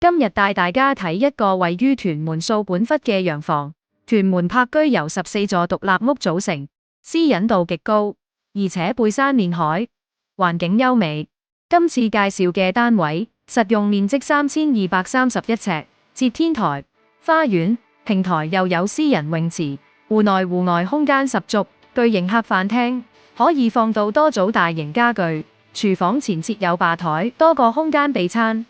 今日帶大家睇一個位於屯門掃管笏嘅洋房。屯門柏居由14座獨立屋組成，私隱度極高，而且背山面海，環境優美。今次介紹嘅單位，實用面積3231尺，設天台、花園、平台，又有私人泳池，戶內戶外空間十足。巨型客飯廳可以放到多組大型家具，廚房前設有吧台，多個空間備餐，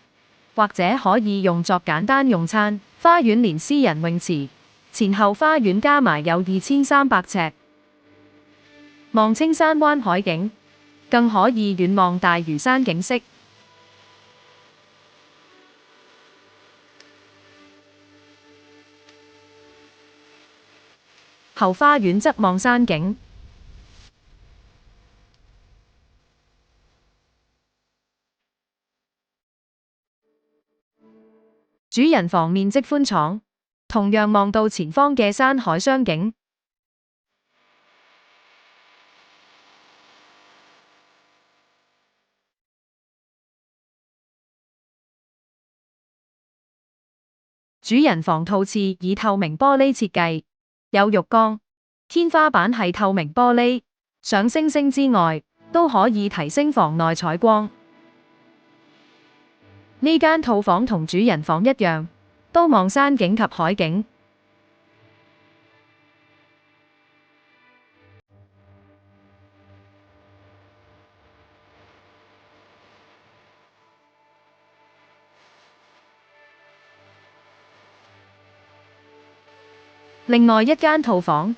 或者可以用作簡單用餐。花園連私人泳池，前後花園加埋有2300尺，望青山灣海景，更可以遠望大嶼山景色。後花園側望山景。主人房面積寬敞，同樣望到前方嘅山海雙景。主人房套廁以透明玻璃設計，有浴缸，天花板係透明玻璃，上星星之外，都可以提升房內採光。呢間套房同主人房一樣，都望山景及海景。另外一間套房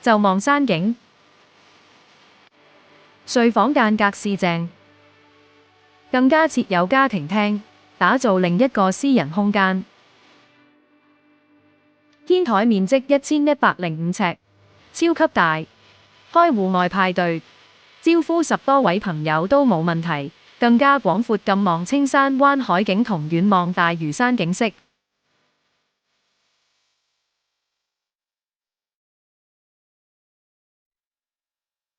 就望山景，睡房間隔四正，更加設有家庭廳，打造另一個私人空間。天台面積1105尺，超級大，開戶外派對，招呼10多位朋友都冇問題。更加廣闊咁望青山灣海景同遠望大嶼山景色。